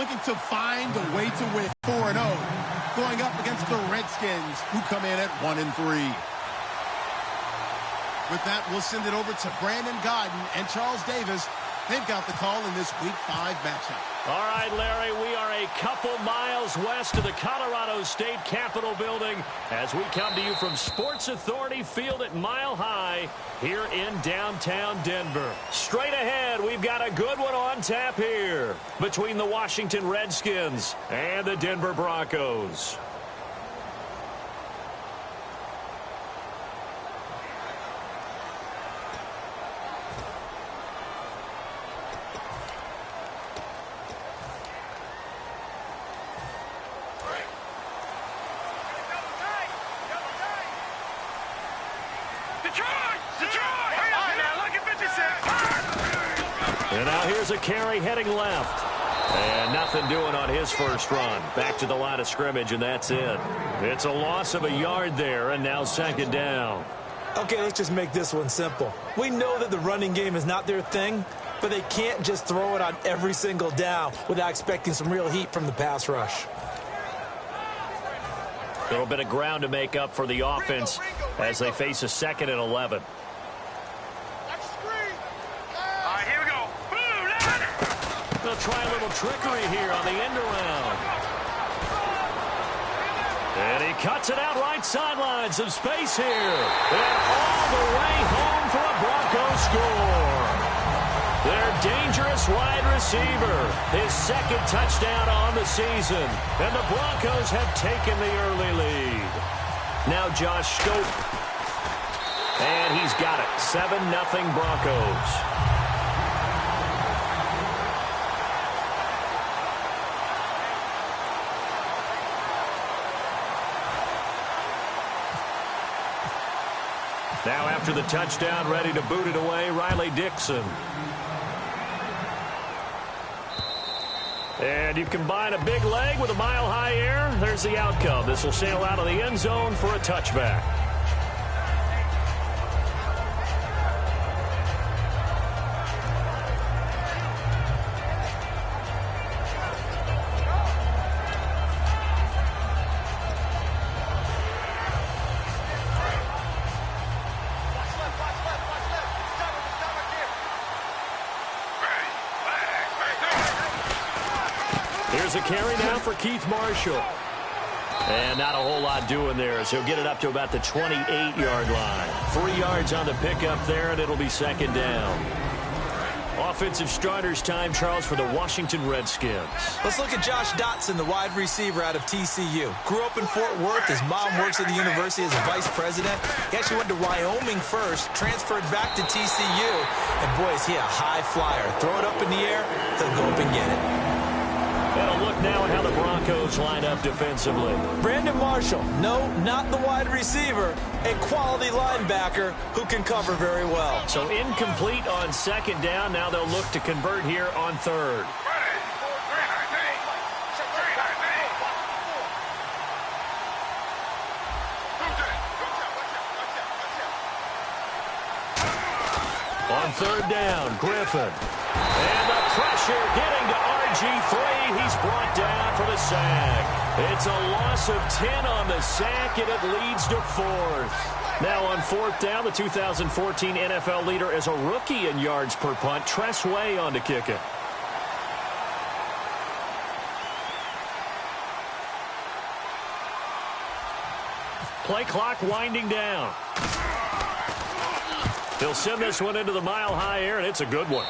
looking to find a way to win 4-0, going up against the Redskins, who come in at 1-3. With that, we'll send it over to Brandon Gaudin and Charles Davis. They've got the call in this Week 5 matchup. All right, Larry, we are a couple miles west of the Colorado State Capitol building as we come to you from Sports Authority Field at Mile High here in downtown Denver. Straight ahead, we've got a good one on tap here between the Washington Redskins and the Denver Broncos. And now here's a carry heading left. And nothing doing on his first run. Back to the line of scrimmage, and that's it. It's a loss of a yard there, and now second down. Okay, let's just make this one simple. We know that the running game is not their thing, but they can't just throw it on every single down without expecting some real heat from the pass rush. A little bit of ground to make up for the offense as they face a 2nd and 11. They'll try a little trickery here on the end around. And he cuts it out right sideline. Some space here. And all the way home for a Broncos score. Their dangerous wide receiver. His 2nd touchdown on the season. And the Broncos have taken the early lead. Now Josh Stope. And he's got it. 7-0 Broncos. Now after the touchdown, ready to boot it away, Riley Dixon. And you combine a big leg with a mile-high air. There's the outcome. This will sail out of the end zone for a touchback. Here's a carry now for Keith Marshall. And not a whole lot doing there as he'll get it up to about the 28-yard line. 3 yards on the pickup there, and it'll be second down. Offensive starters time, Charles, for the Washington Redskins. Let's look at Josh Dotson, the wide receiver out of TCU. Grew up in Fort Worth. His mom works at the university as a vice president. He actually went to Wyoming first, transferred back to TCU. And, boy, is he a high flyer. Throw it up in the air, he'll go up and get it. And a look now at how the Broncos line up defensively. Brandon Marshall, no, not the wide receiver, a quality linebacker who can cover very well. So incomplete on second down. Now they'll look to convert here on third. On third down, Griffin. And the pressure getting to RG3. He's brought down for the sack. It's a loss of 10 on the sack, and it leads to 4th. Now on 4th down, the 2014 NFL leader as a rookie in yards per punt, Tress Way on to kick it. Play clock winding down. He'll send this one into the mile-high air, and it's a good one.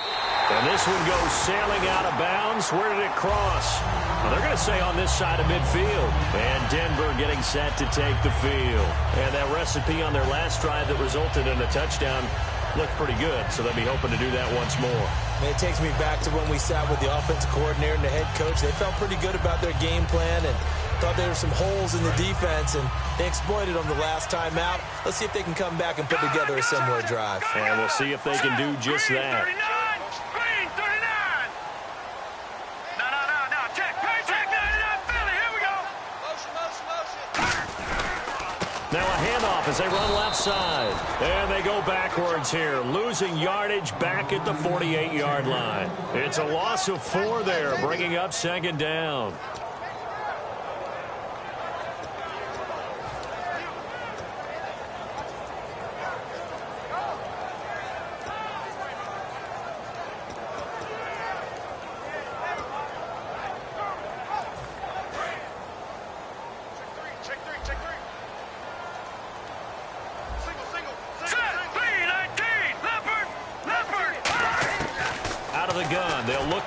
And this one goes sailing out of bounds. Where did it cross? Well, they're going to say on this side of midfield. And Denver getting set to take the field. And that recipe on their last drive that resulted in a touchdown looked pretty good, so they'll be hoping to do that once more. It takes me back to when we sat with the offensive coordinator and the head coach. They felt pretty good about their game plan and thought there were some holes in the defense, and they exploited them the last time out. Let's see if they can come back and put together a similar drive. And we'll see if they can do just that. Now a handoff as they run left side. And they go backwards here, losing yardage back at the 48-yard line. It's a loss of 4 there, bringing up second down.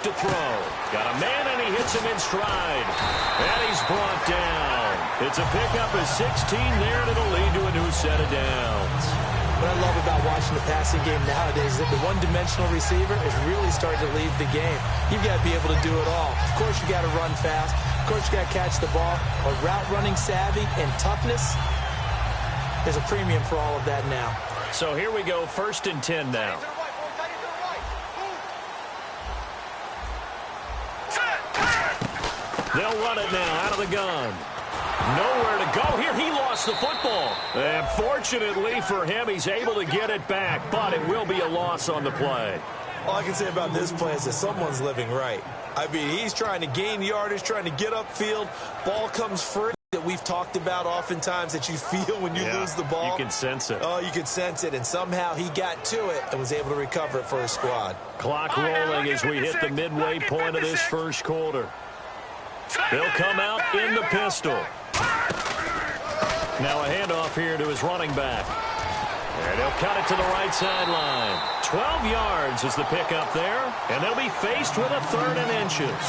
To throw. Got a man, and he hits him in stride. And he's brought down. It's a pickup of 16 there, and it'll lead to a new set of downs. What I love about watching the passing game nowadays is that the one-dimensional receiver is really starting to lead the game. You've got to be able to do it all. Of course, you got to run fast. Of course, you got to catch the ball. But route running savvy and toughness, there's a premium for all of that now. So here we go, 1st and 10 now. They'll run it now out of the gun. Nowhere to go here. He lost the football. And fortunately for him, he's able to get it back. But it will be a loss on the play. All I can say about this play is that someone's living right. I mean, he's trying to gain yardage, trying to get upfield. Ball comes free. That we've talked about oftentimes that you feel when you lose the ball. You can sense it. Oh, you can sense it. And somehow he got to it and was able to recover it for his squad. Clock rolling as we hit the midway point of this first quarter. They'll come out in the pistol. Now a handoff here to his running back. And he'll cut it to the right sideline. 12 yards is the pickup there. And they'll be faced with a 3rd and inches.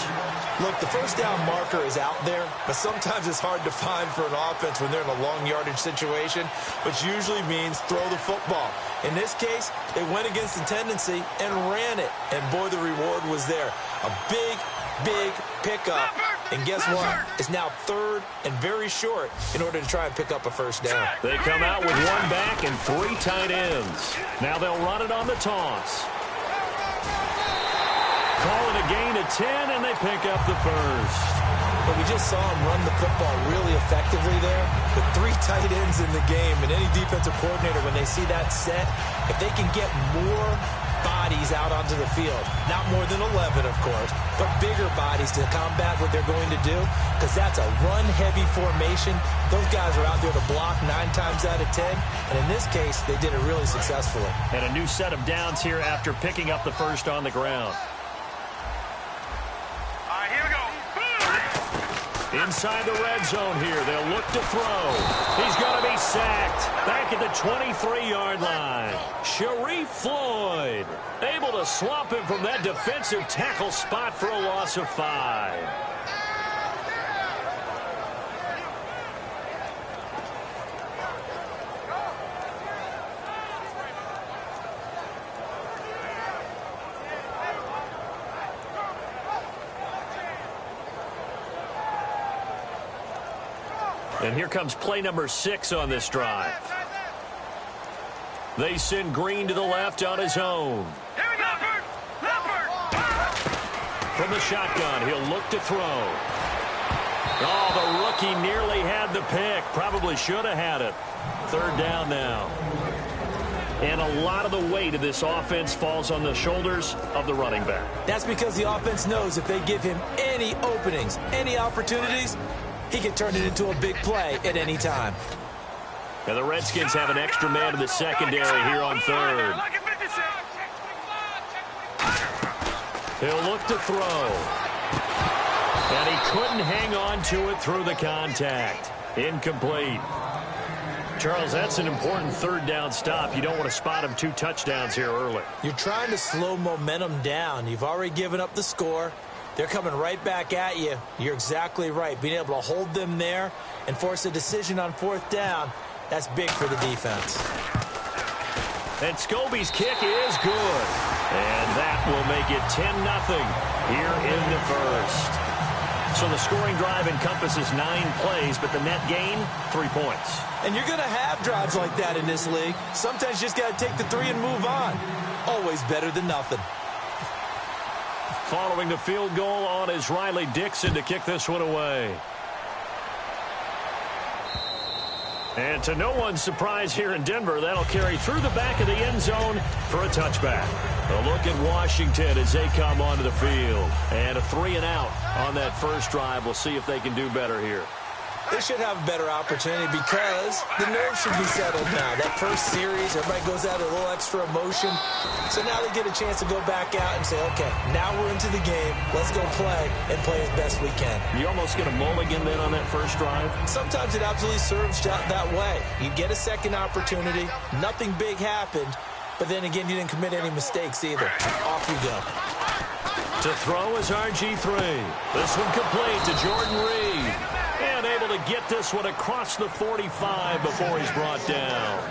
Look, the first down marker is out there, but sometimes it's hard to find for an offense when they're in a long yardage situation, which usually means throw the football. In this case, they went against the tendency and ran it. And boy, the reward was there. A big pickup. And guess what? It's now 3rd and very short in order to try and pick up a first down. They come out with 1 back and 3 tight ends. Now they'll run it on the toss. Call it a gain of 10, and they pick up the first. But we just saw him run the football really effectively there with 3 tight ends in the game. And any defensive coordinator, when they see that set, if they can get more bodies out onto the field, not more than 11, of course, but bigger bodies to combat what they're going to do, because that's a run-heavy formation. Those guys are out there to block 9 times out of 10, and in this case, they did it really successfully. And a new set of downs here after picking up the first on the ground. Inside the red zone here, they'll look to throw. He's going to be sacked back at the 23-yard line. Sharif Floyd able to swamp him from that defensive tackle spot for a loss of 5. And here comes play number 6 on this drive. They send Green to the left on his own. From the shotgun, he'll look to throw. Oh, the rookie nearly had the pick. Probably should have had it. 3rd down now. And a lot of the weight of this offense falls on the shoulders of the running back. That's because the offense knows if they give him any openings, any opportunities, he can turn it into a big play at any time. And the Redskins have an extra man in the secondary here on 3rd. He'll look to throw. And he couldn't hang on to it through the contact. Incomplete. Charles, that's an important 3rd down stop. You don't want to spot him 2 touchdowns here early. You're trying to slow momentum down. You've already given up the score. They're coming right back at you. You're exactly right. Being able to hold them there and force a decision on 4th down, that's big for the defense. And Scobie's kick is good. And that will make it 10-0 here in the first. So the scoring drive encompasses 9 plays, but the net gain, 3 points. And you're going to have drives like that in this league. Sometimes you just got to take the 3 and move on. Always better than nothing. Following the field goal on is Riley Dixon to kick this one away. And to no one's surprise here in Denver, that'll carry through the back of the end zone for a touchback. A look at Washington as they come onto the field. And a 3-and-out on that first drive. We'll see if they can do better here. They should have a better opportunity because the nerves should be settled now. That first series, everybody goes out a little extra emotion. So now they get a chance to go back out and say, okay, now we're into the game. Let's go play and play as best we can. You almost get a mulligan then on that first drive? Sometimes it absolutely serves that way. You get a second opportunity. Nothing big happened. But then again, you didn't commit any mistakes either. Off you go. To throw is RG3. This one complete to Jordan Reed. And able to get this one across the 45 before he's brought down.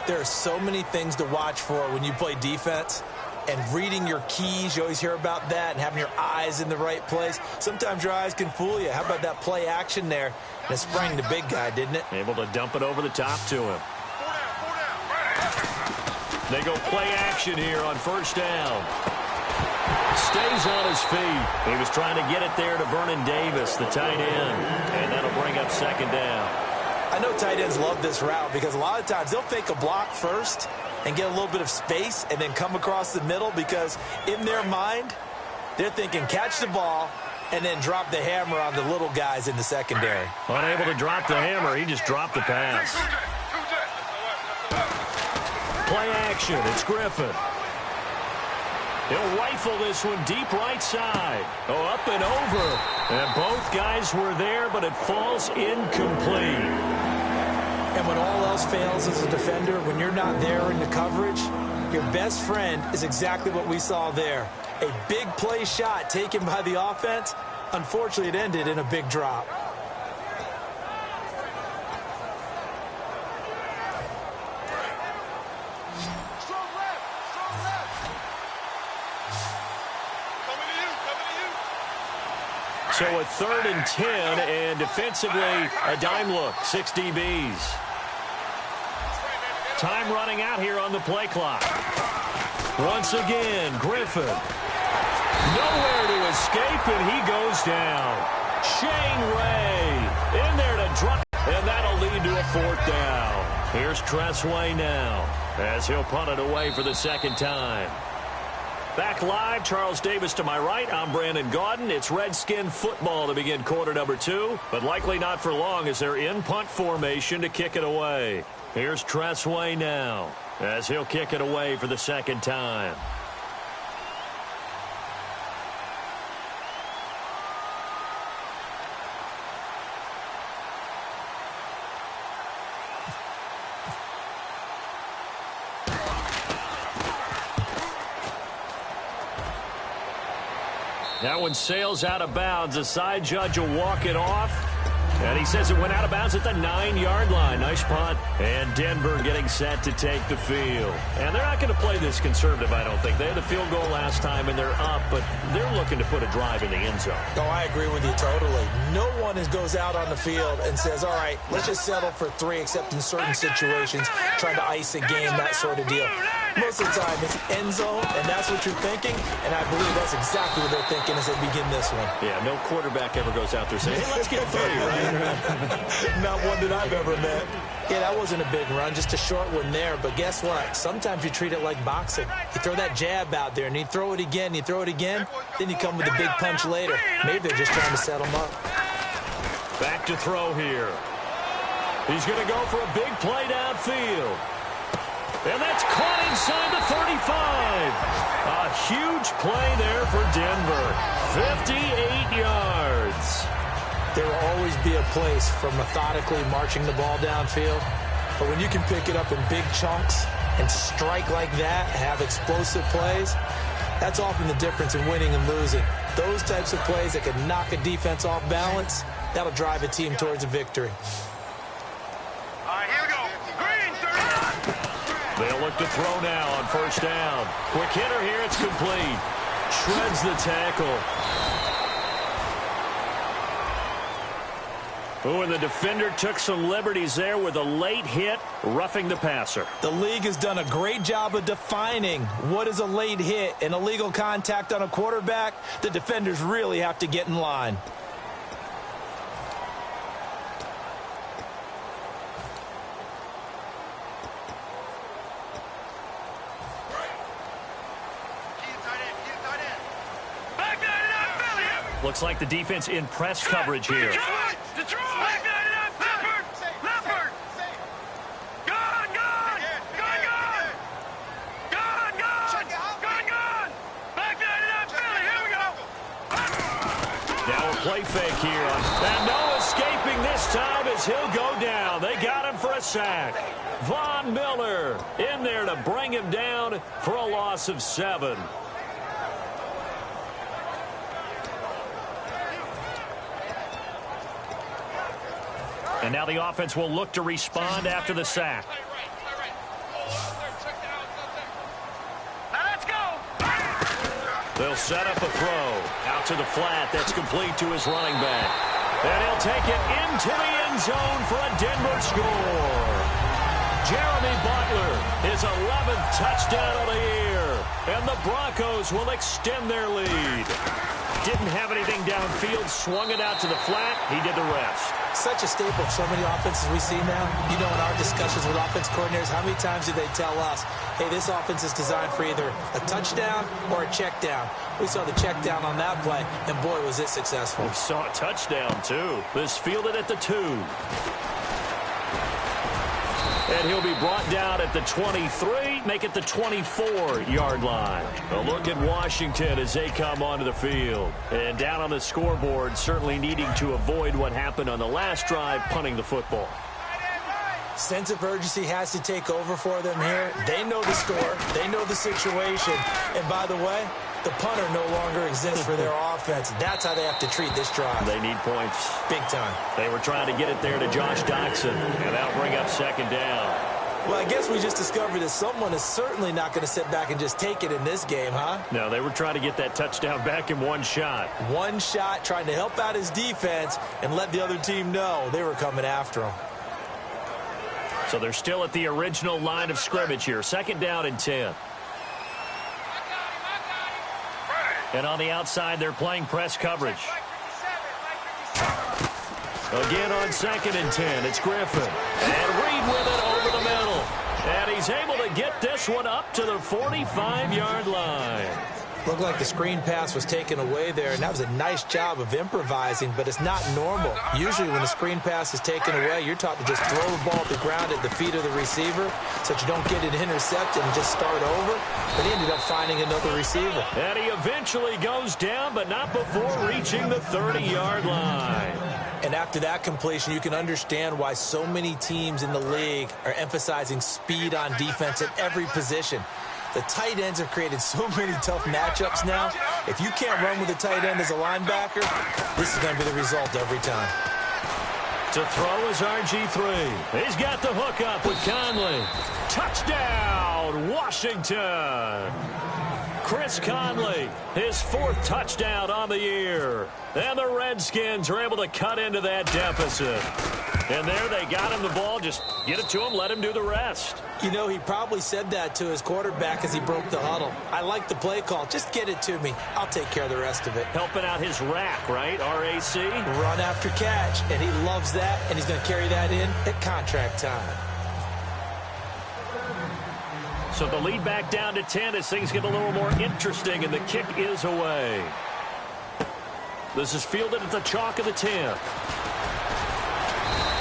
There are so many things to watch for when you play defense. And reading your keys, you always hear about that, and having your eyes in the right place. Sometimes your eyes can fool you. How about that play action there? And it sprang the big guy, didn't it? Able to dump it over the top to him. They go play action here on first down. Stays on his feet. He was trying to get it there to Vernon Davis, the tight end. And that'll bring up second down. I know tight ends love this route because a lot of times they'll fake a block first and get a little bit of space and then come across the middle because in their mind, they're thinking catch the ball and then drop the hammer on the little guys in the secondary. Unable to drop the hammer, he just dropped the pass. Play action, it's Griffin. He'll rifle this one deep right side. Oh, up and over. And both guys were there, but it falls incomplete. And when all else fails as a defender, when you're not there in the coverage, your best friend is exactly what we saw there. A big play shot taken by the offense. Unfortunately, it ended in a big drop. So a 3rd and 10, and defensively, a dime look, 6 DBs. Time running out here on the play clock. Once again, Griffin. Nowhere to escape, and he goes down. Shane Ray in there to drop, and that'll lead to a 4th down. Here's Tressway now, as he'll punt it away for the second time. Back live, Charles Davis to my right. I'm Brandon Gaudin. It's Redskin football to begin quarter number 2, but likely not for long as they're in punt formation to kick it away. Here's Tressway now, as he'll kick it away for the second time. That one sails out of bounds. The side judge will walk it off. And he says it went out of bounds at the 9-yard line. Nice punt. And Denver getting set to take the field. And they're not going to play this conservative, I don't think. They had the field goal last time, and they're up, but they're looking to put a drive in the end zone. Oh, I agree with you totally. No one goes out on the field and says, all right, let's just settle for 3, except in certain situations, trying to ice a game, that sort of deal. Most of the time, it's end zone, and that's what you're thinking, and I believe that's exactly what they're thinking as they begin this one. Yeah, no quarterback ever goes out there saying, hey, let's get 3, right? Not one that I've ever met. Yeah, that wasn't a big run, just a short one there. But guess what? Sometimes you treat it like boxing. You throw that jab out there, and you throw it again, you throw it again, then you come with a big punch later. Maybe they're just trying to set them up. Back to throw here. He's going to go for a big play downfield. And that's caught inside the 35. A huge play there for Denver. 58 yards. There will always be a place for methodically marching the ball downfield. But when you can pick it up in big chunks and strike like that, have explosive plays, that's often the difference in winning and losing. Those types of plays that can knock a defense off balance, that'll drive a team towards a victory. All right, here we go. Green, 30. They'll look to throw now on first down. Quick hitter here, it's complete. Shreds the tackle. Oh, and the defender took some liberties there with a late hit, roughing the passer. The league has done a great job of defining what is a late hit. An illegal contact on a quarterback, the defenders really have to get in line. Looks like the defense in press coverage here. Play fake here. And no escaping this time as he'll go down. They got him for a sack. Von Miller in there to bring him down for a loss of 7. And now the offense will look to respond after the sack. They'll set up a throw out to the flat. That's complete to his running back. And he'll take it into the end zone for a Denver score. Jeremy Butler, his 11th touchdown of the year. And the Broncos will extend their lead. Didn't have anything downfield, swung it out to the flat. He did the rest. Such a staple of so many offenses we see now. You know, in our discussions with offense coordinators, how many times do they tell us, hey, this offense is designed for either a touchdown or a check down. We saw the check down on that play, and boy, was it successful. We saw a touchdown, too. This fielded at the 2. And he'll be brought down at the 23, make it the 24-yard line. A look at Washington as they come onto the field. And down on the scoreboard, certainly needing to avoid what happened on the last drive, punting the football. Sense of urgency has to take over for them here. They know the score. They know the situation. And by the way, the punter no longer exists for their offense. That's how they have to treat this drive. They need points. Big time. They were trying to get it there to Josh Doctson, and that'll bring up 2nd down. Well, I guess we just discovered that someone is certainly not going to sit back and just take it in this game, huh? No, they were trying to get that touchdown back in one shot. One shot, trying to help out his defense and let the other team know they were coming after him. So they're still at the original line of scrimmage here. 2nd down and 10. And on the outside, they're playing press coverage. Again on 2nd and 10, it's Griffin. And Reed with it over the middle. And he's able to get this one up to the 45-yard line. Looked like the screen pass was taken away there, and that was a nice job of improvising, but it's not normal. Usually when the screen pass is taken away, you're taught to just throw the ball at the ground at the feet of the receiver so that you don't get it intercepted and just start over. But he ended up finding another receiver. And he eventually goes down, but not before reaching the 30-yard line. And after that completion, you can understand why so many teams in the league are emphasizing speed on defense at every position. The tight ends have created so many tough matchups now. If you can't run with a tight end as a linebacker, this is going to be the result every time. To throw is RG3. He's got the hook up with Conley. Touchdown, Washington. Chris Conley, his 4th touchdown on the year. And the Redskins are able to cut into that deficit. And there they got him the ball. Just get it to him, let him do the rest. You know, he probably said that to his quarterback as he broke the huddle. I like the play call. Just get it to me. I'll take care of the rest of it. Helping out his rack, right? RAC. Run after catch. And he loves that. And he's going to carry that in at contract time. So the lead back down to 10 as things get a little more interesting, and the kick is away. This is fielded at the chalk of the 10.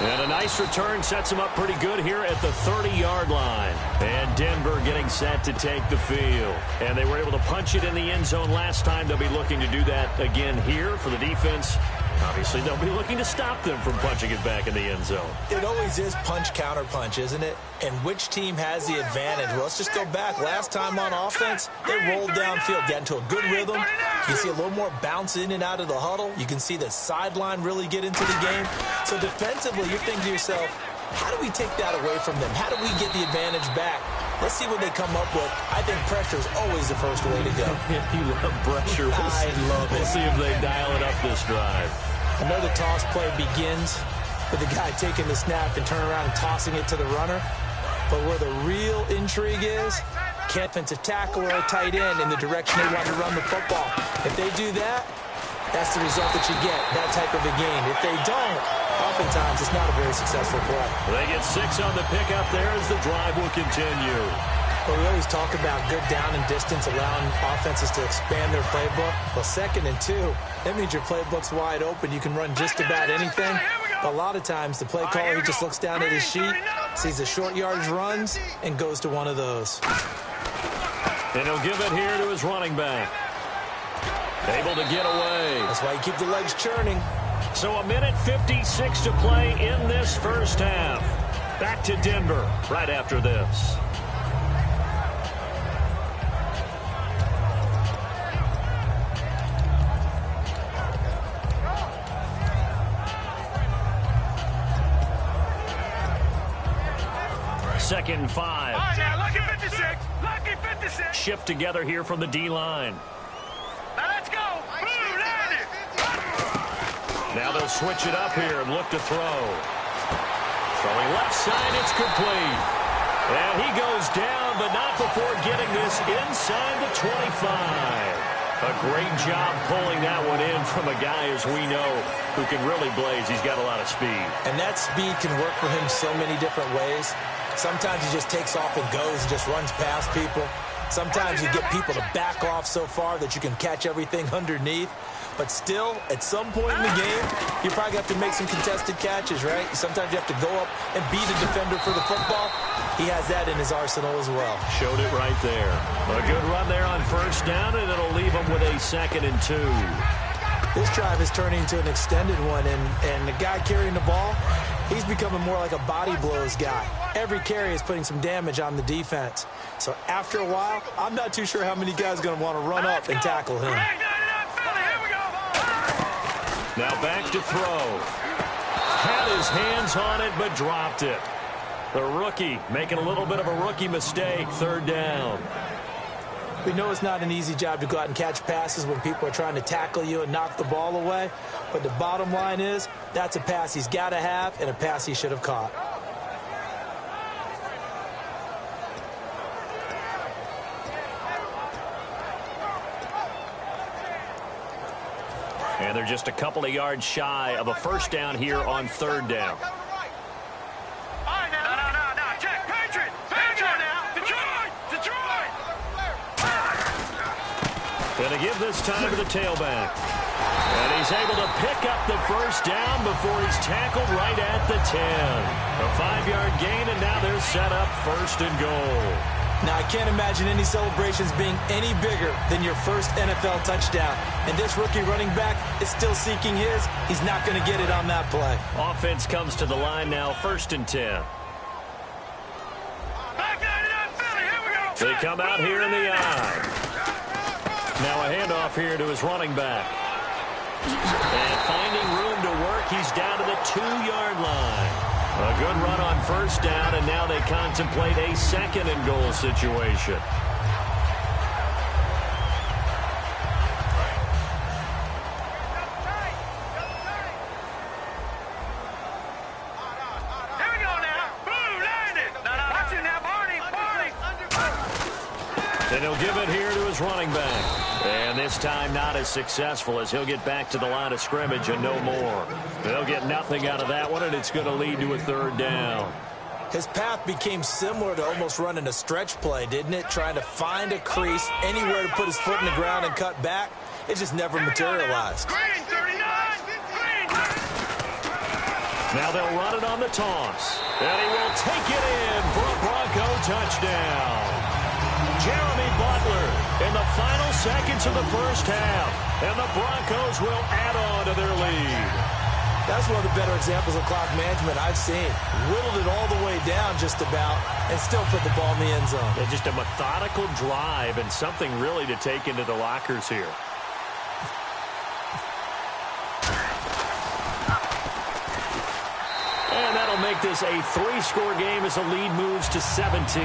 And a nice return sets him up pretty good here at the 30-yard line. And Denver getting set to take the field. And they were able to punch it in the end zone last time. They'll be looking to do that again here for the defense. Obviously, they'll be looking to stop them from punching it back in the end zone. It always is punch, counter punch, isn't it? And which team has the advantage? Well, let's just go back. Last time on offense, they rolled downfield, got into a good rhythm. You see a little more bounce in and out of the huddle. You can see the sideline really get into the game. So defensively, you're thinking to yourself, how do we take that away from them? How do we get the advantage back? Let's see what they come up with. I think pressure is always the first way to go. You love pressure. I love it. We'll see if they dial it up this drive. Another toss play begins with the guy taking the snap and turning around and tossing it to the runner. But where the real intrigue is, can't offensive tackle or a tight end in the direction they want to run the football. If they do that, that's the result that you get, that type of a game. If they don't, oftentimes it's not a very successful play. They get 6 on the pickup there as the drive will continue. Well, we always talk about good down and distance, allowing offenses to expand their playbook. Well, 2nd and 2, that means your playbook's wide open. You can run just about anything. But a lot of times, the play caller, he just looks down at his sheet, sees the short yardage runs, and goes to one of those. And he'll give it here to his running back. Able to get away. That's why you keep the legs churning. So 1:56 to play in this first half. Back to Denver right after this. Second and 5. All right, now, lucky 56. Lucky 56. Shift together here from the D-line. Now let's go. Boom, land it. Now they'll switch it up here and look to throw. Throwing left side, it's complete. And he goes down, but not before getting this inside the 25. A great job pulling that one in from a guy, as we know, who can really blaze. He's got a lot of speed. And that speed can work for him so many different ways. Sometimes he just takes off and goes and just runs past people. Sometimes you get people to back off so far that you can catch everything underneath. But still, at some point in the game, you probably have to make some contested catches, right? Sometimes you have to go up and beat a defender for the football. He has that in his arsenal as well. Showed it right there. A good run there on first down, and it'll leave him with a 2nd and 2. This drive is turning into an extended one, and the guy carrying the ball, he's becoming more like a body blows guy. Every carry is putting some damage on the defense. So after a while, I'm not too sure how many guys are going to want to run up and tackle him. Now back to throw. Had his hands on it, but dropped it. The rookie making a little bit of a rookie mistake. 3rd down. We know it's not an easy job to go out and catch passes when people are trying to tackle you and knock the ball away. But the bottom line is, that's a pass he's got to have and a pass he should have caught. And they're just a couple of yards shy of a first down here on 3rd down. Going to give this time to the tailback. And he's able to pick up the first down before he's tackled right at the 10. A 5-yard gain, and now they're set up 1st and goal. Now, I can't imagine any celebrations being any bigger than your first NFL touchdown. And this rookie running back is still seeking his. He's not going to get it on that play. Offense comes to the line now, 1st and 10. They come out here in the eye. Now a handoff here to his running back. And finding room to work, he's down to the 2-yard line. A good run on first down, and now they contemplate a 2nd and goal situation. Here we go now. Boom, landed. Watch it now, Barney. And he'll give it here to his running back. And this time not as successful, as he'll get back to the line of scrimmage and no more. They'll get nothing out of that one, and it's going to lead to a 3rd down. His path became similar to almost running a stretch play, didn't it? Trying to find a crease, anywhere to put his foot in the ground and cut back. It just never materialized. Green, 39. Green. Now they'll run it on the toss. And he will take it in for a Bronco touchdown. Jeremy Butler in the final seconds of the first half. And the Broncos will add on to their lead. That's one of the better examples of clock management I've seen. Whittled it all the way down just about and still put the ball in the end zone. Yeah, just a methodical drive and something really to take into the lockers here. And that'll make this a 3-score game as the lead moves to 17.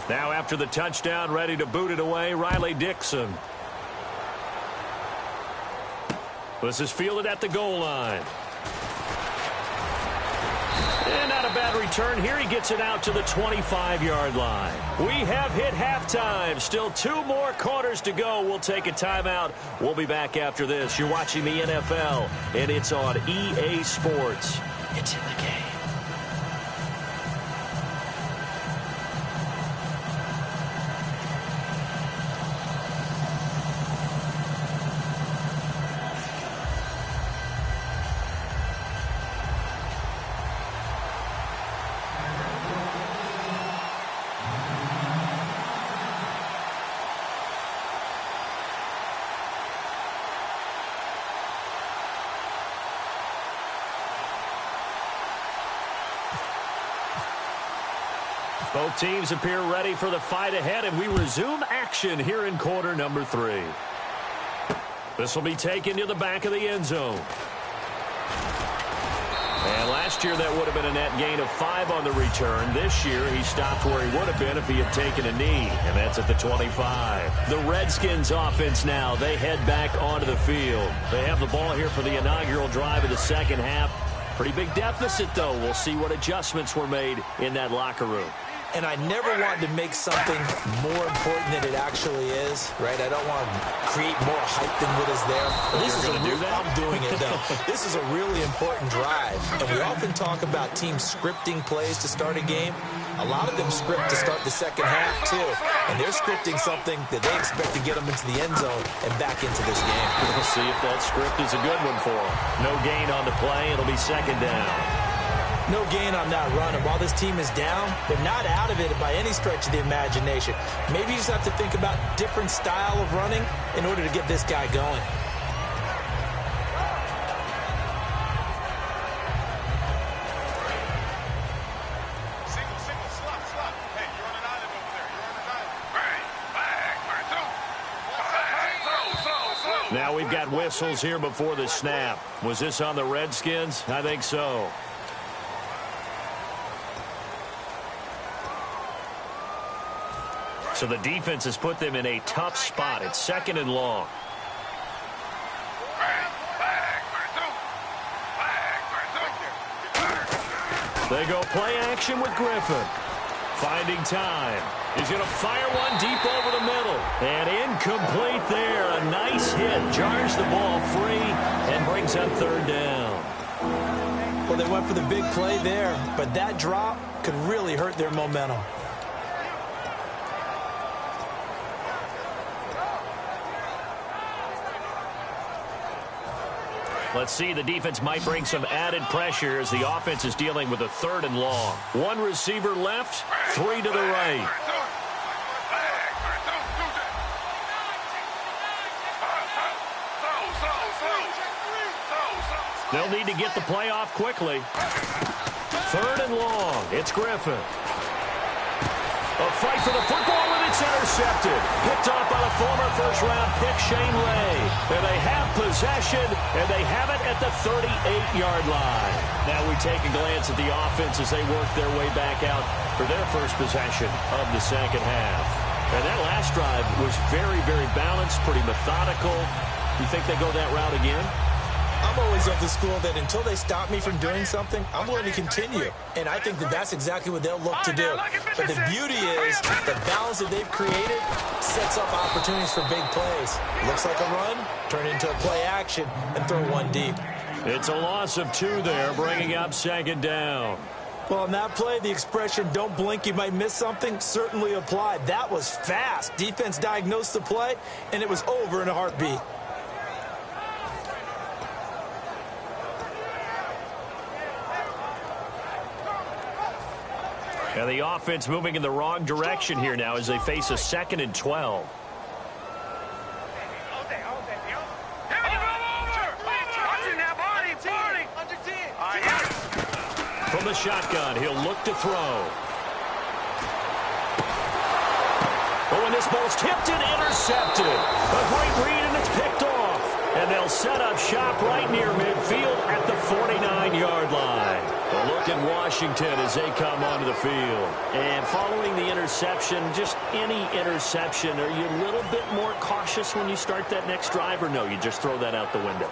Now after the touchdown, ready to boot it away, Riley Dixon. This is fielded at the goal line. And out a bad return here. He gets it out to the 25-yard line. We have hit halftime. Still 2 more quarters to go. We'll take a timeout. We'll be back after this. You're watching the NFL, and it's on EA Sports. It's in the game. Both teams appear ready for the fight ahead, and we resume action here in quarter number 3. This will be taken to the back of the end zone. And last year that would have been a net gain of 5 on the return. This year he stopped where he would have been if he had taken a knee, and that's at the 25. The Redskins offense now, they head back onto the field. They have the ball here for the inaugural drive of the second half. Pretty big deficit, though. We'll see what adjustments were made in that locker room. And I never wanted to make something more important than it actually is, right? I don't want to create more hype than what is there. This is I'm doing it, though. This is a really important drive. And we often talk about teams scripting plays to start a game. A lot of them script to start the second half, too. And they're scripting something that they expect to get them into the end zone and back into this game. We'll see if that script is a good one for them. No gain on the play. It'll be second down. No gain on that run, and while this team is down, they're not out of it by any stretch of the imagination. Maybe you just have to think about different style of running in order to get this guy going. Now we've got whistles here before the snap. Was this on the Redskins? I think so. So the defense has put them in a tough spot. It's second and long. They go play action with Griffin. Finding time. He's going to fire one deep over the middle. And incomplete there. A nice hit. Jars the ball free and brings up third down. Well, they went for the big play there, but that drop could really hurt their momentum. Let's see, the defense might bring some added pressure as the offense is dealing with a third and long. One receiver left, 3 to the right. They'll need to get the play off quickly. Third and long, it's Griffin. A fight for the football, and it's intercepted. Picked off by the former first-round pick, Shane Ray. And they have possession, and they have it at the 38-yard line. Now we take a glance at the offense as they work their way back out for their first possession of the second half. And that last drive was very, very balanced, pretty methodical. You think they go that route again? I'm always of the school that until they stop me from doing something, I'm going to continue. And I think that that's exactly what they'll look to do. But the beauty is the balance that they've created sets up opportunities for big plays. Looks like a run, turn into a play action, and throw one deep. It's a loss of 2 there, bringing up second down. Well, on that play, the expression, don't blink, you might miss something, certainly applied. That was fast. Defense diagnosed the play, and it was over in a heartbeat. And the offense moving in the wrong direction here now as they face a 2nd and 12. From the shotgun, he'll look to throw. But when this ball's tipped and intercepted, a great read and it's picked off. And they'll set up shop right near midfield at the 49-yard line. A look at Washington as they come onto the field. And following the interception, just any interception, are you a little bit more cautious when you start that next drive, or no, you just throw that out the window?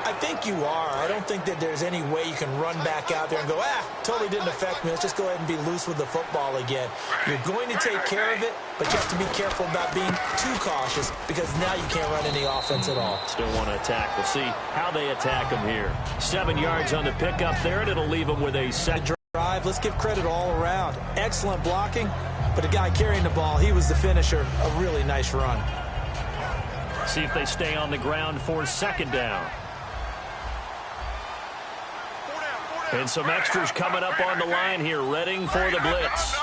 I think you are. I don't think that there's any way you can run back out there and go, totally didn't affect me. Let's just go ahead and be loose with the football again. You're going to take care of it, but you have to be careful about being too cautious because now you can't run any offense at all. Still want to attack. We'll see how they attack them here. 7 yards on the pickup there, and it'll leave them with a set drive. Let's give credit all around. Excellent blocking, but the guy carrying the ball, he was the finisher. A really nice run. See if they stay on the ground for second down. And some extras coming up on the line here, readying for the blitz.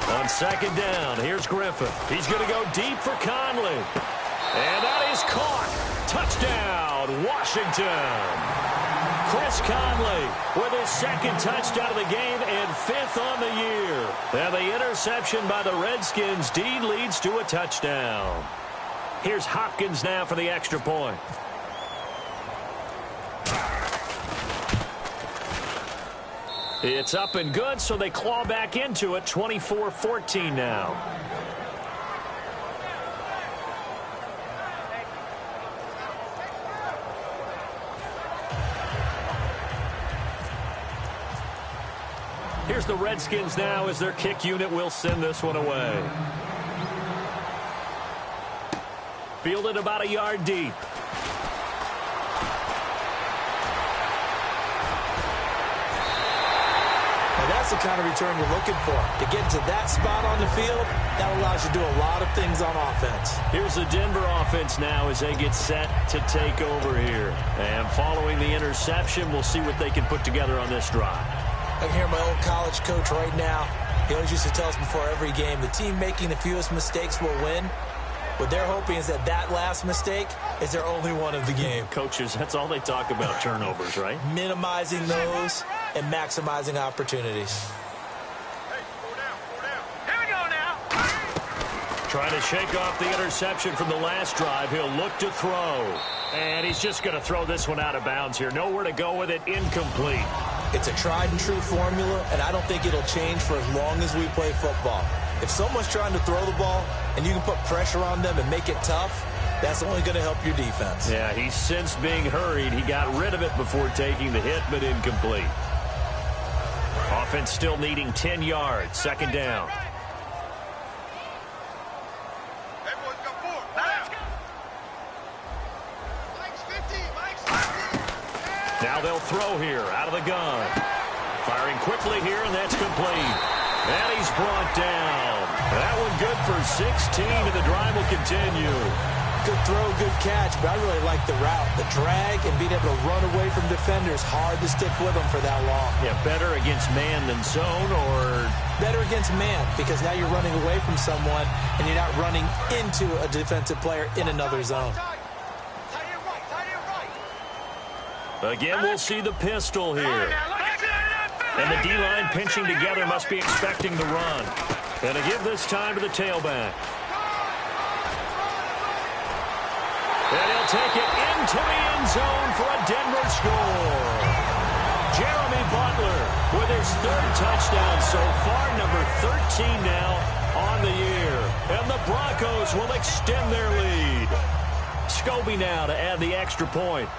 On second down, here's Griffin. He's going to go deep for Conley. And that is caught. Touchdown, Washington. Chris Conley with his second touchdown of the game and 5th on the year. And the interception by the Redskins deed leads to a touchdown. Here's Hopkins now for the extra point. It's up and good, so they claw back into it, 24-14 now. Here's the Redskins now as their kick unit will send this one away. Fielded about a yard deep. That's the kind of return you're looking for. To get to that spot on the field, that allows you to do a lot of things on offense. Here's the Denver offense now as they get set to take over here. And following the interception, we'll see what they can put together on this drive. I can hear my old college coach right now. He always used to tell us before every game, the team making the fewest mistakes will win. What they're hoping is that that last mistake is their only one of the game. Coaches, that's all they talk about, turnovers, right? Minimizing those and maximizing opportunities. Hey, go down. Here we go now. Trying to shake off the interception from the last drive. He'll look to throw. And he's just going to throw this one out of bounds here. Nowhere to go with it. Incomplete. It's a tried and true formula, and I don't think it'll change for as long as we play football. If someone's trying to throw the ball and you can put pressure on them and make it tough, that's only going to help your defense. Yeah, he's since being hurried. He got rid of it before taking the hit, but incomplete. Offense still needing 10 yards. Second down. Now they'll throw here out of the gun. Firing quickly here, and that's complete. And he's brought down. That one good for 16, and the drive will continue. Good throw, good catch, but I really like the route. The drag and being able to run away from defenders, hard to stick with them for that long. Yeah, better against man than zone, or? Better against man, because now you're running away from someone, and you're not running into a defensive player in another zone. Again, we'll see the pistol here. And the D-line pinching together must be expecting the run. And to give this time to the tailback. And he'll take it into the end zone for a Denver score. Jeremy Butler with his 3rd touchdown so far, number 13 now on the year. And the Broncos will extend their lead. Scobie now to add the extra point.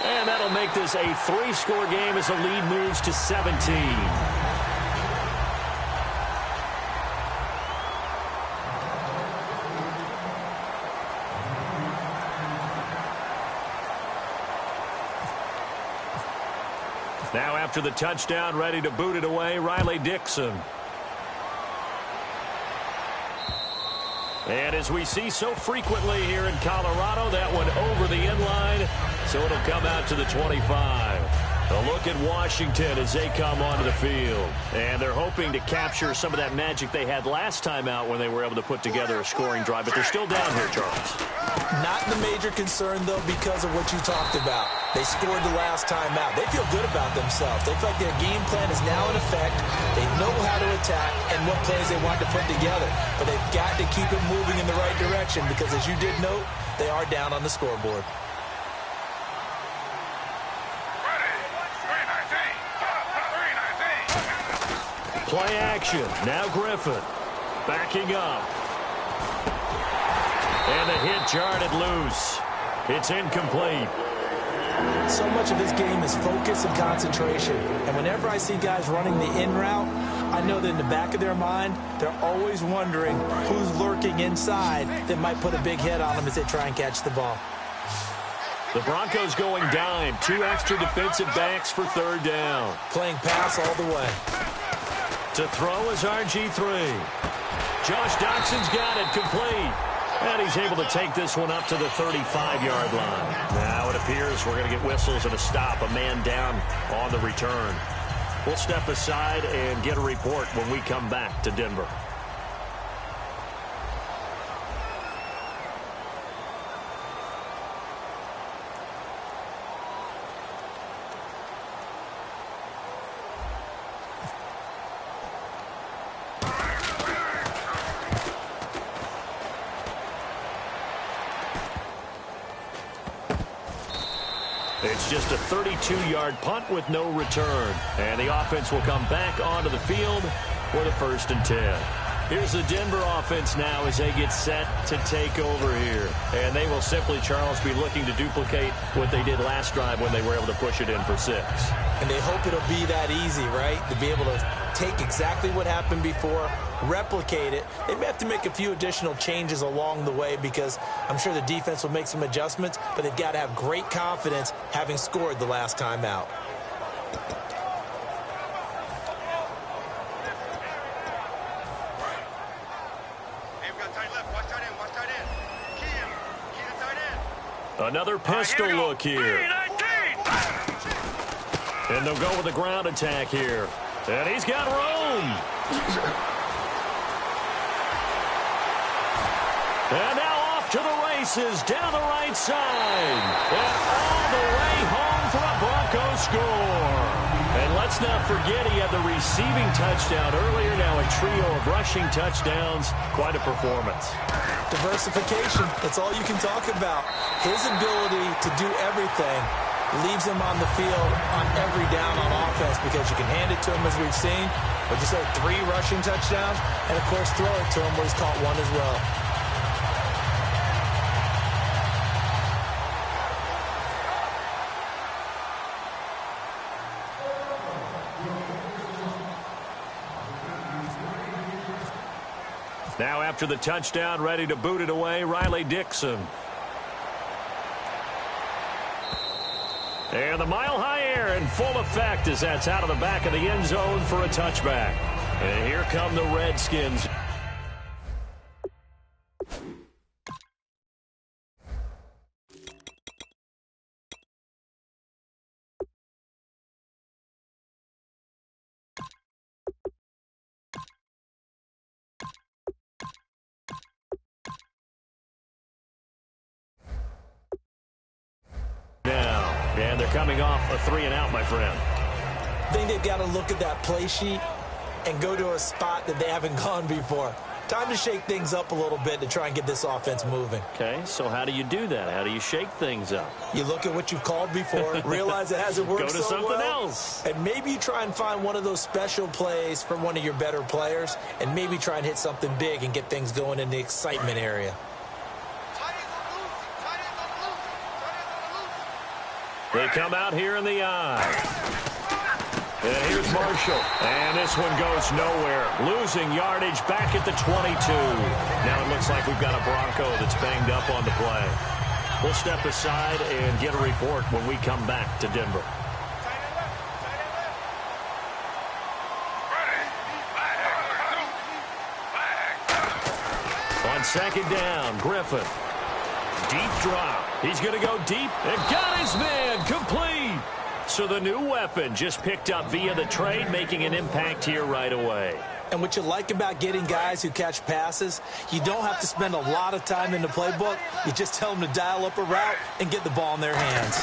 And that'll make this a 3-score game as the lead moves to 17. Now after the touchdown, ready to boot it away, Riley Dixon. And as we see so frequently here in Colorado, that one over the end line, so it'll come out to the 25. A look at Washington as they come onto the field. And they're hoping to capture some of that magic they had last time out when they were able to put together a scoring drive. But they're still down here, Charles. Not the major concern, though, because of what you talked about. They scored the last time out. They feel good about themselves. They feel like their game plan is now in effect. They know how to attack and what plays they want to put together. But they've got to keep it moving in the right direction because, as you did note, they are down on the scoreboard. Play action. Now Griffin backing up. Jarred loose. It's incomplete. So much of his game is focus and concentration. And whenever I see guys running the in route, I know that in the back of their mind, they're always wondering who's lurking inside that might put a big hit on them as they try and catch the ball. The Broncos going dime. 2 extra defensive backs for third down. Playing pass all the way. To throw is RG3. Josh Doxson's got it complete. And he's able to take this one up to the 35-yard line. Now it appears we're going to get whistles and a stop. A man down on the return. We'll step aside and get a report when we come back to Denver. It's just a 32-yard punt with no return. And the offense will come back onto the field for the 1st and 10. Here's the Denver offense now as they get set to take over here. And they will simply, Charles, be looking to duplicate what they did last drive when they were able to push it in for 6. And they hope it'll be that easy, right? To be able to take exactly what happened before, replicate it. They may have to make a few additional changes along the way because I'm sure the defense will make some adjustments, but they've got to have great confidence having scored the last time out. Another pistol look here. And they'll go with a ground attack here. And he's got room. And now off to the races down the right side. And all the way home for a Broncos score. And let's not forget he had the receiving touchdown earlier. Now a trio of rushing touchdowns. Quite a performance. Diversification, that's all you can talk about. His ability to do everything leaves him on the field on every down on offense because you can hand it to him as we've seen. But you say 3 rushing touchdowns, and of course throw it to him where he's caught 1 as well. Now after the touchdown, ready to boot it away, Riley Dixon. And the mile-high air in full effect as that's out of the back of the end zone for a touchback. And here come the Redskins. And they're coming off a 3-and-out, my friend. I think they've got to look at that play sheet and go to a spot that they haven't gone before. Time to shake things up a little bit to try and get this offense moving. Okay, so how do you do that? How do you shake things up? You look at what you've called before, realize it hasn't worked so well. Go to something else. And maybe you try and find one of those special plays from one of your better players, and maybe try and hit something big and get things going in the excitement area. They come out here in the eye. And here's Marshall. And this one goes nowhere. Losing yardage back at the 22. Now it looks like we've got a Bronco that's banged up on the play. We'll step aside and get a report when we come back to Denver. On 2nd down, Griffin. Deep drop. He's going to go deep and got his man complete. So the new weapon just picked up via the trade, making an impact here right away. And what you like about getting guys who catch passes, you don't have to spend a lot of time in the playbook. You just tell them to dial up a route and get the ball in their hands.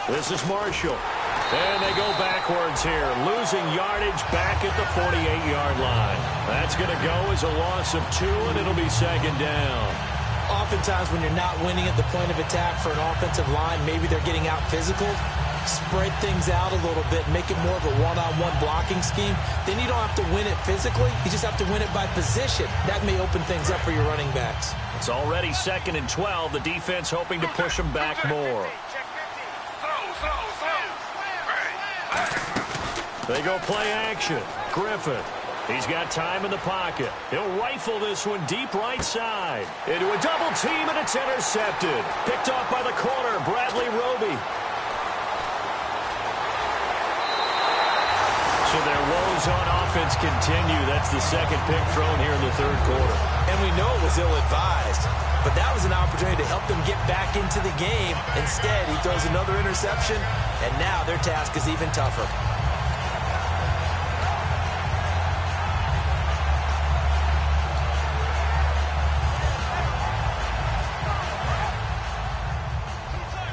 This is Marshall. And they go backwards here, losing yardage back at the 48-yard line. That's going to go as a loss of 2, and it'll be 2nd down. Oftentimes when you're not winning at the point of attack for an offensive line, maybe they're getting out physical. spread things out a little bit, make it more of a one-on-one blocking scheme, then you don't have to win it physically. You just have to win it by position. That may open things up for your running backs. It's already 2nd and 12. The defense hoping to push them back more. They go play action. Griffin. He's got time in the pocket. He'll rifle this one deep right side. Into a double team, and it's intercepted. Picked off by the corner, Bradley Roby. So their woes on offense continue. That's the second pick thrown here in the third quarter. And we know it was ill-advised, but that was an opportunity to help them get back into the game. Instead, he throws another interception, and now their task is even tougher.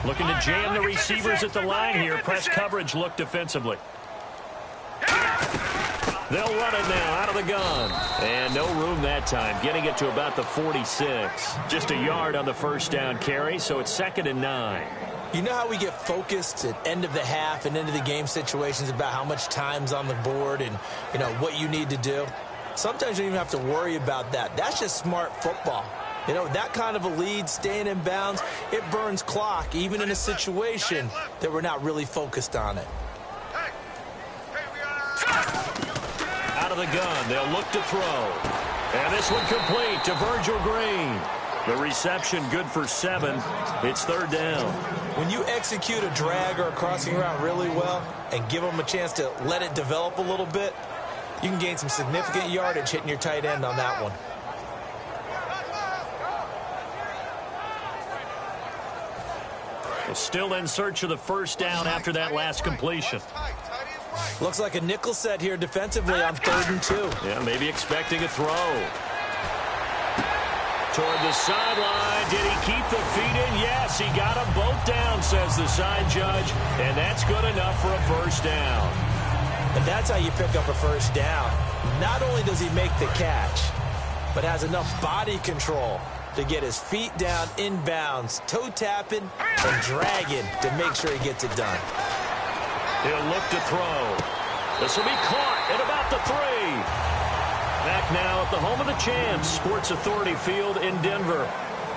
Looking to jam the receivers at the line here. Press coverage look defensively. They'll run it now out of the gun. And no room that time. Getting it to about the 46. Just a yard on the first down carry, so it's 2nd and 9. You know how we get focused at end of the half and end of the game situations about how much time's on the board and, you know, what you need to do? Sometimes you don't even have to worry about that. That's just smart football. You know, that kind of a lead, staying in bounds, it burns clock, even in a situation that we're not really focused on it. Out of the gun, they'll look to throw. And this one complete to Virgil Green. The reception good for 7. It's 3rd down. When you execute a drag or a crossing route really well and give them a chance to let it develop a little bit, you can gain some significant yardage hitting your tight end on that one. Still in search of the first down after that last completion. Looks like a nickel set here defensively on 3rd and 2. Yeah, maybe expecting a throw. Toward the sideline. Did he keep the feet in? Yes, he got them both down, says the side judge. And that's good enough for a first down. And that's how you pick up a first down. Not only does he make the catch, but has enough body control to get his feet down inbounds, toe tapping and dragging to make sure he gets it done. He'll look to throw. This will be caught at about the 3. Back now at the home of the champs, Sports Authority Field in Denver.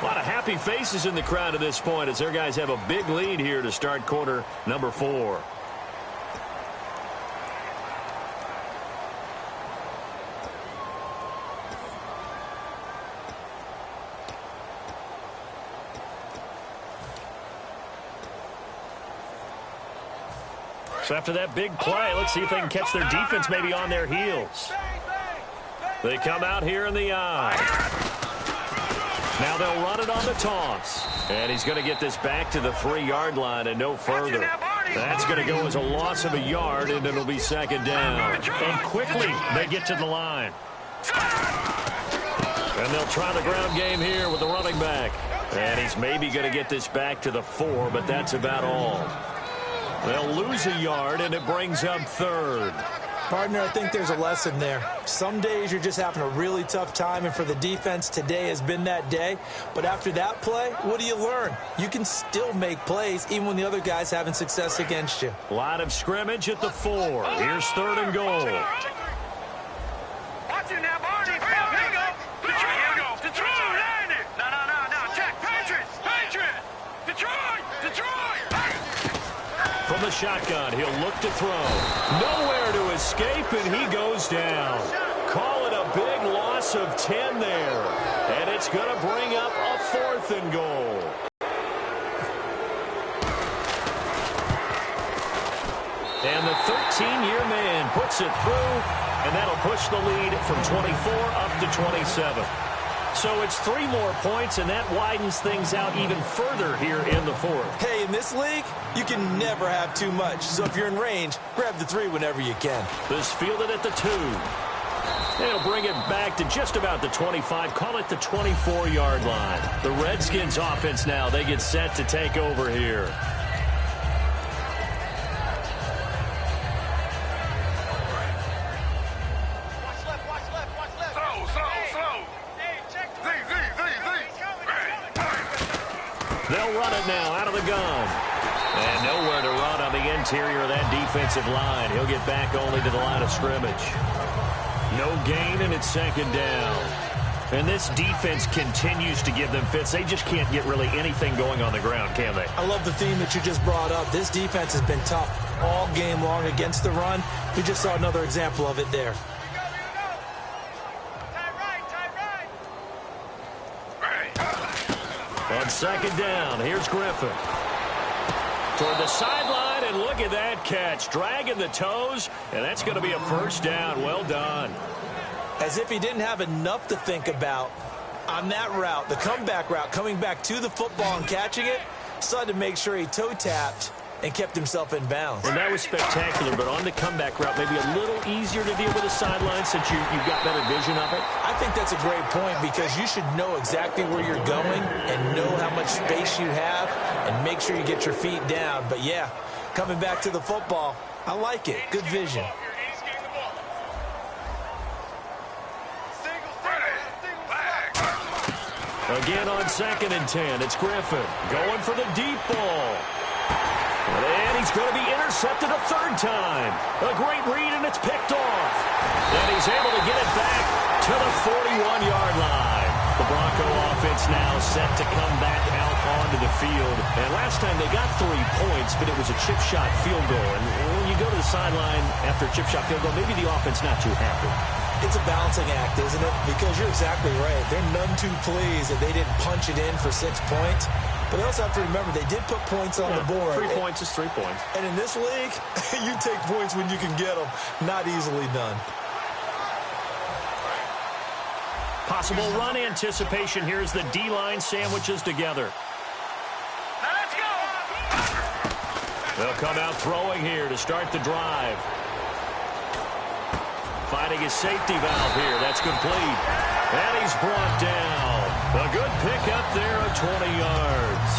A lot of happy faces in the crowd at this point as their guys have a big lead here to start quarter number 4. So after that big play, let's see if they can catch their defense maybe on their heels. They come out here in the eye. Now they'll run it on the toss. And he's going to get this back to the 3-yard line and no further. That's going to go as a loss of a yard, and it'll be 2nd down. And quickly they get to the line. And they'll try the ground game here with the running back. And he's maybe going to get this back to the 4, but that's about all. They'll lose a yard, and it brings up 3rd. Partner, I think there's a lesson there. Some days you're just having a really tough time, and for the defense, today has been that day. But after that play, what do you learn? You can still make plays even when the other guy's having success against you. Line of scrimmage at the 4. Here's 3rd and goal. Watch it now, Barney. Here you go. Detroit. Detroit. No. Check. Patriots. Detroit. From the shotgun, he'll look to throw. Nowhere to escape, and he goes down. Call it a big loss of 10 there. And it's going to bring up a 4th and goal. And the 13-year man puts it through, and that'll push the lead from 24 up to 27. So it's 3 more points, and that widens things out even further here in the 4th. Hey, in this league, you can never have too much. So if you're in range, grab the 3 whenever you can. This fielded at the 2. They'll bring it back to just about the 25. Call it the 24-yard line. The Redskins offense now, they get set to take over here. They'll run it now out of the gun. And nowhere to run on the interior of that defensive line. He'll get back only to the line of scrimmage. No gain, and it's second down. And this defense continues to give them fits. They just can't get really anything going on the ground, can they? I love the theme that you just brought up. This defense has been tough all game long against the run. We just saw another example of it there. On second down, here's Griffin. Toward the sideline, and look at that catch. Dragging the toes, and that's going to be a first down. Well done. As if he didn't have enough to think about on that route, the comeback route, coming back to the football and catching it, decided to make sure he toe-tapped and kept himself in bounds. And that was spectacular, but on the comeback route, maybe a little easier to deal with the sideline since you've got better vision of it. I think that's a great point because you should know exactly where you're going and know how much space you have and make sure you get your feet down. But, yeah, coming back to the football, I like it. Good vision. Again on second and 10, it's Griffin going for the deep ball. And he's going to be intercepted a third time. A great read, and it's picked off. And he's able to get it back to the 41-yard line. The Bronco offense now set to come back out onto the field. And last time they got 3 points, but it was a chip shot field goal. And when you go to the sideline after a chip shot field goal, maybe the offense not too happy. It's a balancing act, isn't it? Because you're exactly right. They're none too pleased that they didn't punch it in for 6 points. But they also have to remember they did put points on the board. 3 points is 3 points. And in this league, you take points when you can get them. Not easily done. Possible run anticipation here as the D-line sandwiches together. Let's go! They'll come out throwing here to start the drive. Finding his safety valve here. That's complete. And he's brought down. A good pickup there of 20 yards.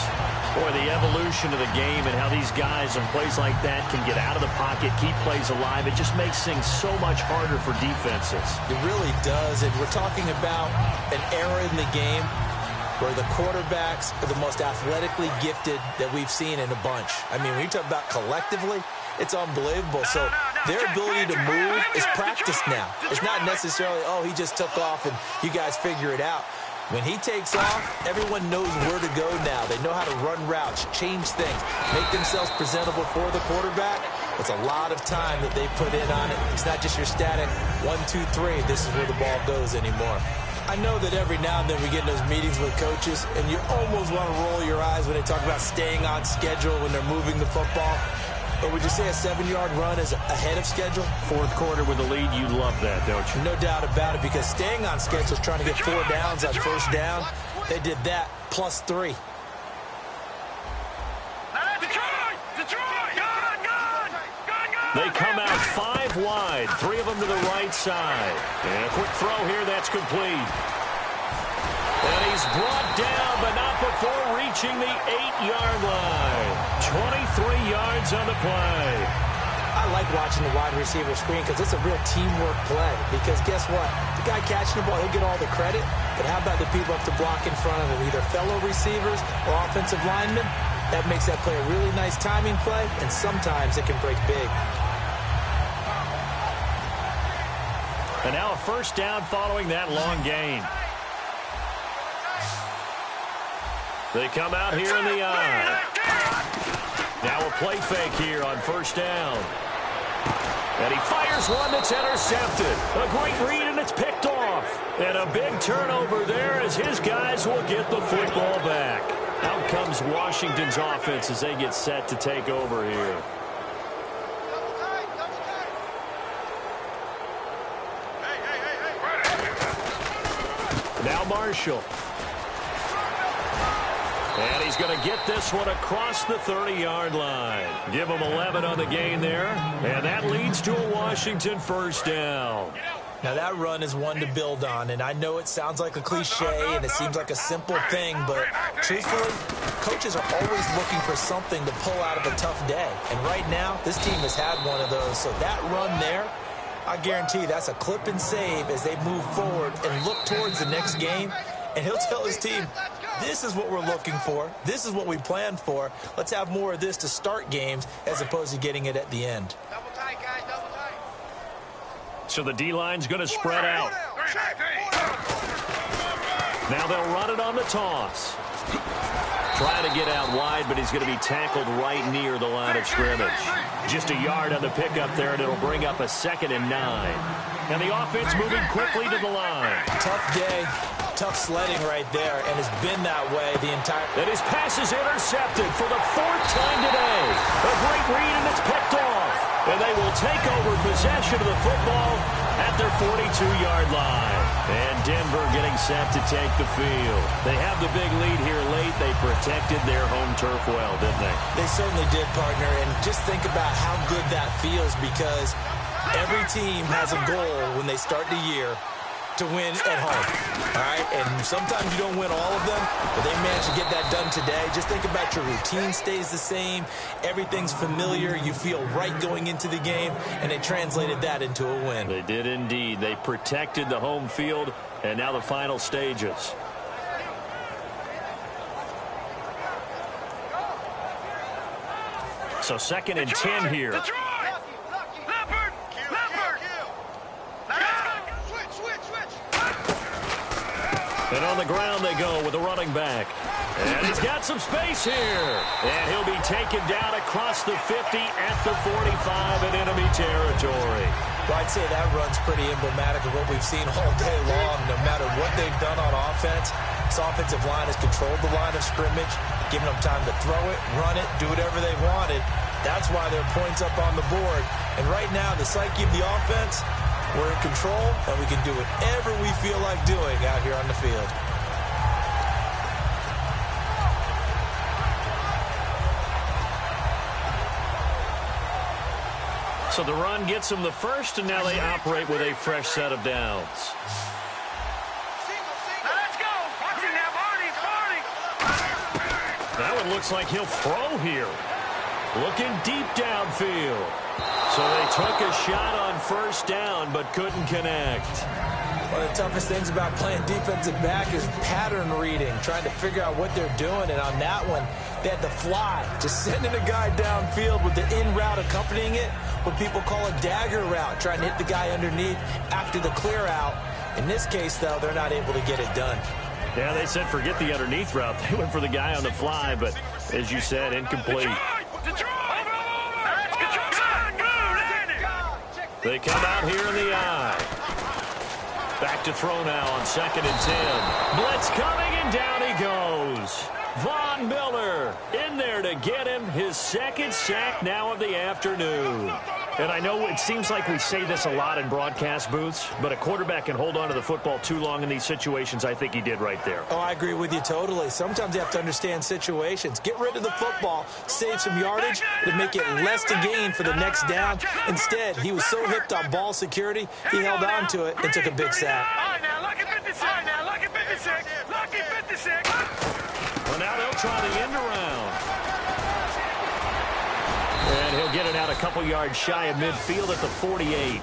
Boy, the evolution of the game and how these guys in plays like that can get out of the pocket, keep plays alive, it just makes things so much harder for defenses. It really does. And we're talking about an era in the game where the quarterbacks are the most athletically gifted that we've seen in a bunch. I mean, when you talk about collectively, it's unbelievable. So their ability to move is practiced now. It's not necessarily, oh, he just took off and you guys figure it out. When he takes off, everyone knows where to go now. They know how to run routes, change things, make themselves presentable for the quarterback. It's a lot of time that they put in on it. It's not just your static 1, 2, 3, this is where the ball goes anymore. I know that every now and then we get in those meetings with coaches, and you almost want to roll your eyes when they talk about staying on schedule when they're moving the football. But would you say a 7-yard run is ahead of schedule? Fourth quarter with the lead, you love that, don't you? No doubt about it, because staying on schedule is trying to get 4 downs on first down. They did that, plus 3. They come out 5 wide, 3 of them to the right side. And a quick throw here, that's complete. And he's brought down, but not before reaching the 8-yard line. 23 yards on the play. I like watching the wide receiver screen because it's a real teamwork play. Because guess what? The guy catching the ball, he'll get all the credit. But how about the people up to block in front of him, either fellow receivers or offensive linemen? That makes that play a really nice timing play, and sometimes it can break big. And now a first down following that long gain. They come out here in the eye. Now a play fake here on first down. And he fires one that's intercepted. A great read, and it's picked off. And a big turnover there as his guys will get the football back. Out comes Washington's offense as they get set to take over here. Now Marshall. And he's going to get this one across the 30-yard line. Give him 11 on the gain there. And that leads to a Washington first down. Now that run is one to build on, and I know it sounds like a cliche and it seems like a simple thing, but truthfully, coaches are always looking for something to pull out of a tough day. And right now, this team has had one of those. So that run there, I guarantee that's a clip and save as they move forward and look towards the next game. And he'll tell his team, This is what we're looking for. This is what we planned for. Let's have more of this to start games as opposed to getting it at the end. Double tight, guys, double tight. So the D-line's going to spread out. Now they'll run it on the toss. Trying to get out wide, but he's going to be tackled right near the line of scrimmage. Just a yard on the pickup there, and it'll bring up a 2nd and 9. Now the offense moving quickly to the line. Tough day, tough sledding right there, and it's been that way the entire... And his pass is intercepted for the 4th time today. A great read, and it's picked off. And they will take over possession of the football at their 42-yard line. And Denver getting set to take the field. They have the big lead here late. They protected their home turf well, didn't they? They certainly did, partner. And just think about how good that feels, because every team has a goal when they start the year to win at home, all right? And sometimes you don't win all of them, but they managed to get that done today. Just think about your routine stays the same. Everything's familiar. You feel right going into the game, and they translated that into a win. They did indeed. They protected the home field, and now the final stages. So 2nd and 10 here. And on the ground they go with the running back. And he's got some space here. And he'll be taken down across the 50 at the 45 in enemy territory. Well, I'd say that run's pretty emblematic of what we've seen all day long. No matter what they've done on offense, this offensive line has controlled the line of scrimmage, giving them time to throw it, run it, do whatever they wanted. That's why there are points up on the board. And right now, the psyche of the offense, we're in control, and we can do whatever we feel like doing out here on the field. So the run gets them the first, and now they operate with a fresh set of downs. Let's go. Watch it now, Barney. That one looks like he'll throw here. Looking deep downfield. So they took a shot on first down, but couldn't connect. One of the toughest things about playing defensive back is pattern reading, trying to figure out what they're doing. And on that one, they had the fly, just sending a guy downfield with the in route accompanying it, what people call a dagger route, trying to hit the guy underneath after the clear out. In this case, though, they're not able to get it done. Yeah, they said forget the underneath route. They went for the guy on the fly, but as you said, incomplete. They come out here in the eye. Back to throw now on 2nd and 10. Blitz coming, and down he goes. Von Miller in there to get him his 2nd sack now of the afternoon. And I know it seems like we say this a lot in broadcast booths, but a quarterback can hold on to the football too long in these situations. I think he did right there. Oh, I agree with you totally. Sometimes you have to understand situations. Get rid of the football, save some yardage to make it less to gain for the next down. Instead, he was so hipped on ball security, he held on to it and took a big sack. All right, now, lucky 56. All right, now, lucky 56. Lucky 56. Well, now they'll try the end around. And he'll get it out a couple yards shy of midfield at the 48.